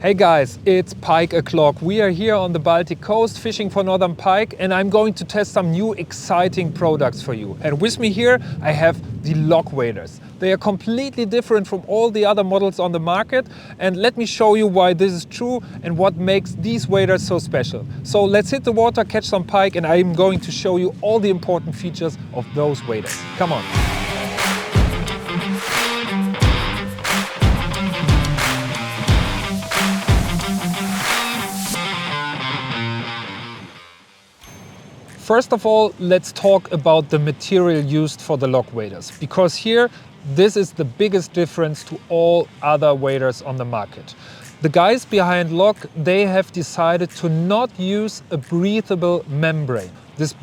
Hey guys, it's Pike O'Clock. We are here on the Baltic coast fishing for northern pike, and I'm going to test some new exciting products for you. And with me here I have the Lock Waders. They are completely different from all the other models on the market, and let me show you why this is true and what makes these waders so special. So let's hit the water, catch some pike, and I'm going to show you all the important features of those waders. Come on. First of all, let's talk about the material used for the Lock Waders, because here this is the biggest difference to all other waders on the market. The guys behind Lock, they have decided to not use a breathable membrane. This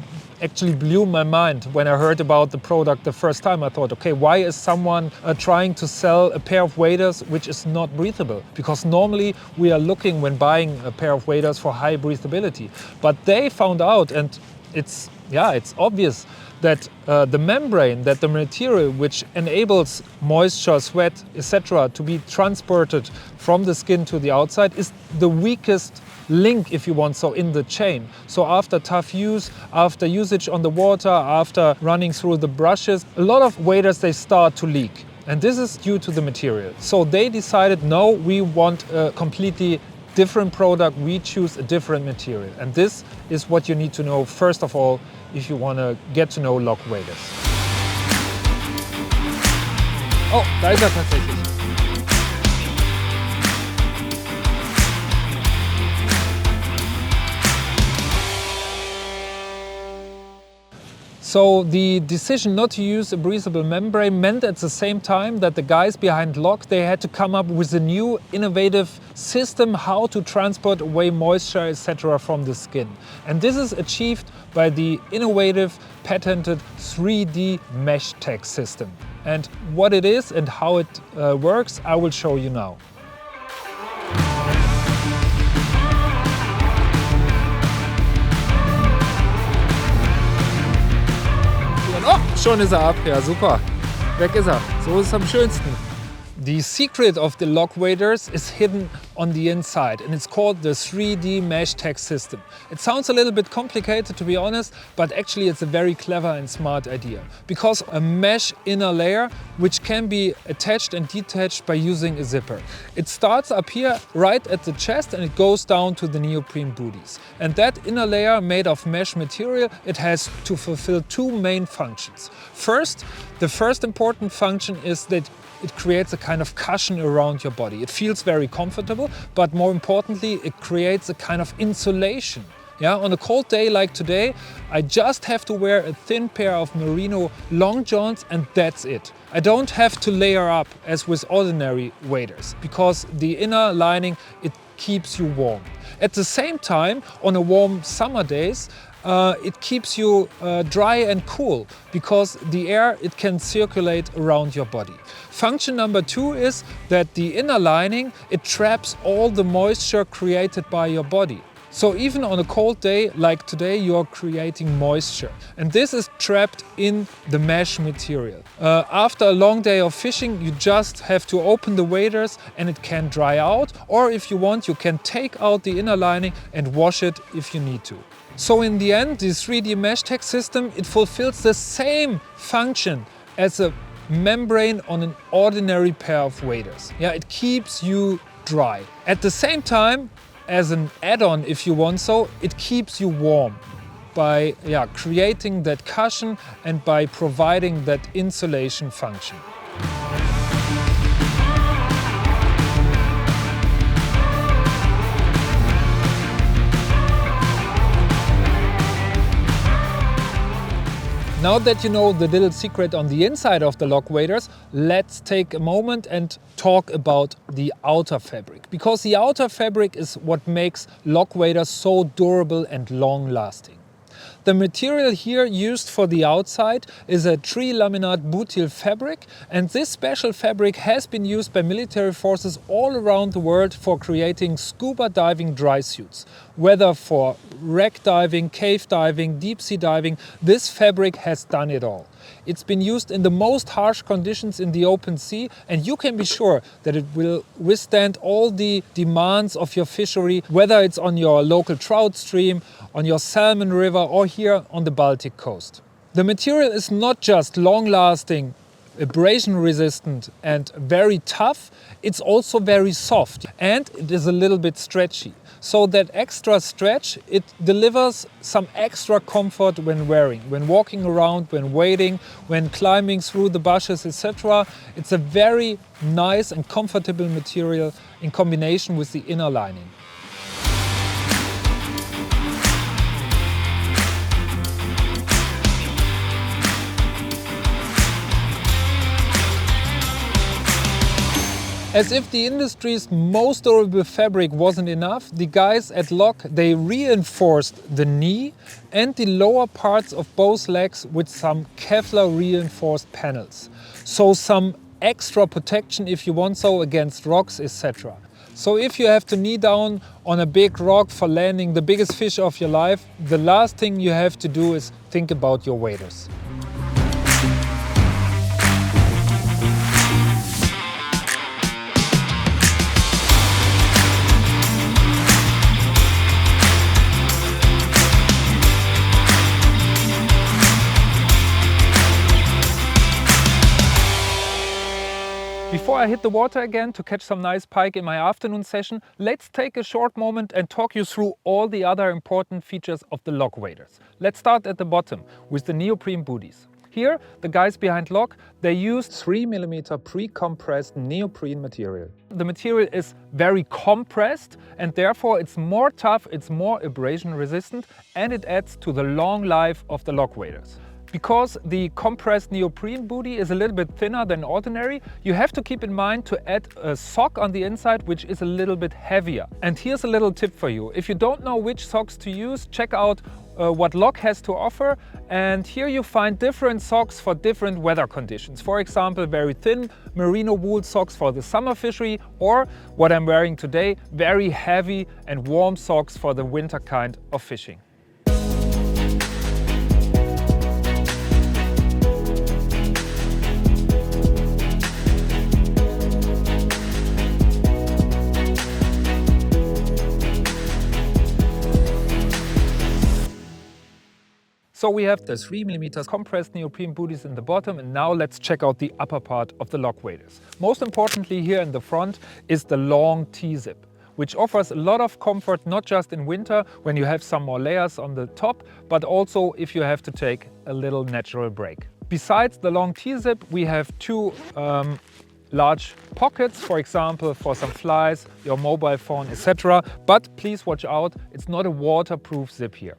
actually blew my mind when I heard about the product the first time. I thought, okay, why is someone trying to sell a pair of waders which is not breathable? Because normally we are looking when buying a pair of waders for high breathability. But they found out, and it's obvious that the membrane, that the material which enables moisture, sweat, etc. to be transported from the skin to the outside is the weakest link, if you want so, in the chain. So after tough use, after usage on the water, after running through the brushes, a lot of waders, they start to leak. And this is due to the material. So they decided, no, we want a completely different product, we choose a different material. And this is what you need to know first of all if you want to get to know Lock Waders. Oh, da ist er tatsächlich. So the decision not to use a breathable membrane meant at the same time that the guys behind Lock, they had to come up with a new innovative system how to transport away moisture, etc. from the skin. And this is achieved by the innovative patented 3D mesh tech system. And what it is and how it works, I will show you now. Oh, schon ist er ab. Ja, super. Weg ist er. So ist es am schönsten. The secret of the Lock Waders is hidden on the inside, and it's called the 3D mesh tech system. It sounds a little bit complicated, to be honest, but actually it's a very clever and smart idea. Because a mesh inner layer which can be attached and detached by using a zipper. It starts up here right at the chest and it goes down to the neoprene booties. And that inner layer made of mesh material, it has to fulfill two main functions. First, the first important function is that it creates a kind of cushion around your body. It feels very comfortable, but more importantly, it creates a kind of insulation. Yeah, on a cold day like today, I just have to wear a thin pair of merino long johns and that's it. I don't have to layer up as with ordinary waders because the inner lining, it keeps you warm. At the same time, on a warm summer days, it keeps you dry and cool because the air, it can circulate around your body. Function number two is that the inner lining, it traps all the moisture created by your body. So even on a cold day like today, you're creating moisture. And this is trapped in the mesh material. After a long day of fishing, you just have to open the waders and it can dry out. Or if you want, you can take out the inner lining and wash it if you need to. So in the end, the 3D mesh tech system, it fulfills the same function as a membrane on an ordinary pair of waders. Yeah, it keeps you dry. At the same time, as an add-on, if you want so, it keeps you warm by creating that cushion and by providing that insulation function. Now that you know the little secret on the inside of the Lock Waders, let's take a moment and talk about the outer fabric. Because the outer fabric is what makes Lock Waders so durable and long-lasting. The material here used for the outside is a tree-laminate butyl fabric, and this special fabric has been used by military forces all around the world for creating scuba diving dry suits. Whether for wreck diving, cave diving, deep sea diving, this fabric has done it all. It's been used in the most harsh conditions in the open sea, and you can be sure that it will withstand all the demands of your fishery, whether it's on your local trout stream, on your salmon river, or here on the Baltic coast. The material is not just long-lasting, abrasion resistant and very tough, it's also very soft and it is a little bit stretchy. So that extra stretch, it delivers some extra comfort when wearing, when walking around, when wading, when climbing through the bushes, etc. It's a very nice and comfortable material in combination with the inner lining. As if the industry's most durable fabric wasn't enough, the guys at LOC, they reinforced the knee and the lower parts of both legs with some Kevlar reinforced panels. So some extra protection, if you want so, against rocks, etc. So if you have to knee down on a big rock for landing the biggest fish of your life, the last thing you have to do is think about your waders. Before I hit the water again to catch some nice pike in my afternoon session, let's take a short moment and talk you through all the other important features of the LOC waders. Let's start at the bottom with the neoprene booties. Here, the guys behind LOC, they used 3mm pre-compressed neoprene material. The material is very compressed and therefore it's more tough, it's more abrasion resistant, and it adds to the long life of the LOC waders. Because the compressed neoprene booty is a little bit thinner than ordinary, you have to keep in mind to add a sock on the inside which is a little bit heavier. And here's a little tip for you. If you don't know which socks to use, check out what LOC has to offer, and here you find different socks for different weather conditions. For example, very thin merino wool socks for the summer fishery, or what I'm wearing today, very heavy and warm socks for the winter kind of fishing. So we have the 3mm compressed neoprene booties in the bottom, and now let's check out the upper part of the LOC waders. Most importantly here in the front is the long T-zip, which offers a lot of comfort not just in winter when you have some more layers on the top, but also if you have to take a little natural break. Besides the long T-zip, we have two large pockets, for example for some flies, your mobile phone, etc. But please watch out, it's not a waterproof zip here.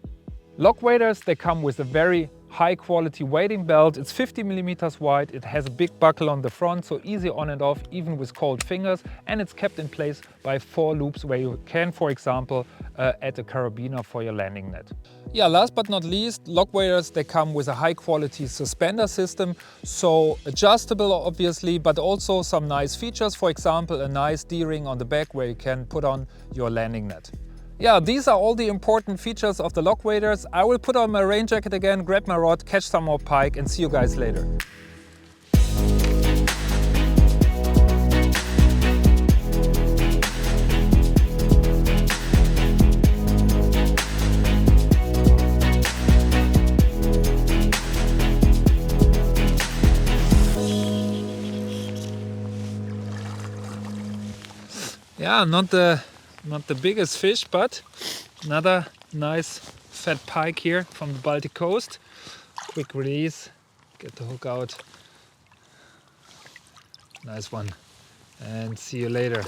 LOC waders, they come with a very high quality wading belt. It's 50mm wide, it has a big buckle on the front, so easy on and off even with cold fingers, and it's kept in place by 4 loops where you can, for example, add a carabiner for your landing net. Yeah, last but not least, LOC waders, they come with a high quality suspender system, so adjustable obviously, but also some nice features, for example a nice D-ring on the back where you can put on your landing net. Yeah, these are all the important features of the LOC waders. I will put on my rain jacket again, grab my rod, catch some more pike, and see you guys later. Yeah, not the biggest fish, but another nice fat pike here from the Baltic coast. Quick release, get the hook out. Nice one, and see you later.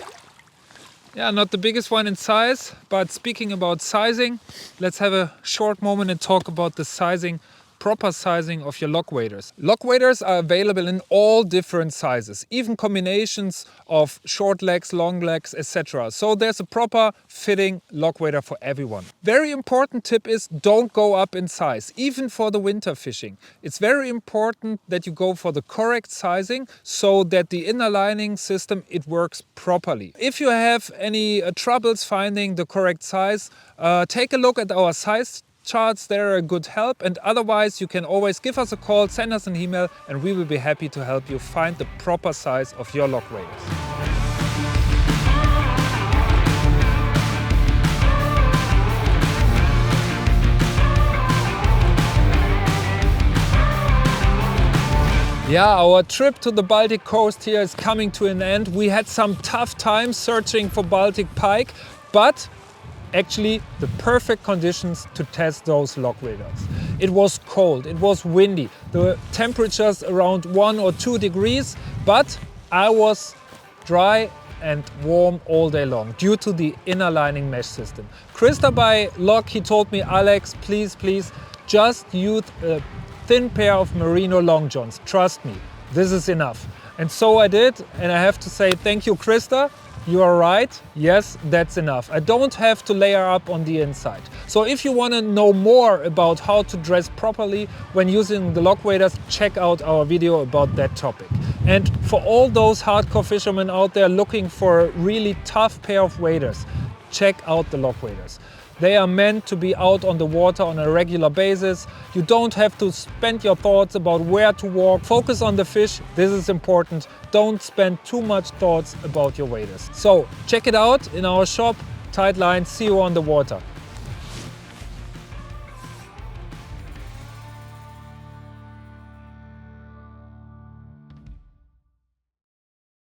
Yeah, not the biggest one in size, but speaking about sizing, let's have a short moment and talk about the sizing proper sizing of your lock waders. Lock waders are available in all different sizes, even combinations of short legs, long legs, etc. So there's a proper fitting lock wader for everyone. Very important tip is don't go up in size, even for the winter fishing. It's very important that you go for the correct sizing so that the inner lining system, it works properly. If you have any troubles finding the correct size, take a look at our size charts. They're a good help, and otherwise you can always give us a call, send us an email, and we will be happy to help you find the proper size of your lock waders. Yeah, our trip to the Baltic coast here is coming to an end. We had some tough times searching for Baltic pike, but actually the perfect conditions to test those lock waders. It was cold, it was windy, the temperatures around 1 or 2 degrees, but I was dry and warm all day long due to the inner lining mesh system. Krista by Lock, he told me, Alex, please, just use a thin pair of merino long johns. Trust me, this is enough. And so I did, and I have to say thank you, Krista. You are right, yes, that's enough. I don't have to layer up on the inside. So if you want to know more about how to dress properly when using the lock waders, check out our video about that topic. And for all those hardcore fishermen out there looking for a really tough pair of waders, check out the lock waders. They are meant to be out on the water on a regular basis. You don't have to spend your thoughts about where to walk. Focus on the fish, this is important. Don't spend too much thoughts about your waders. So check it out in our shop, Tight Line. See you on the water.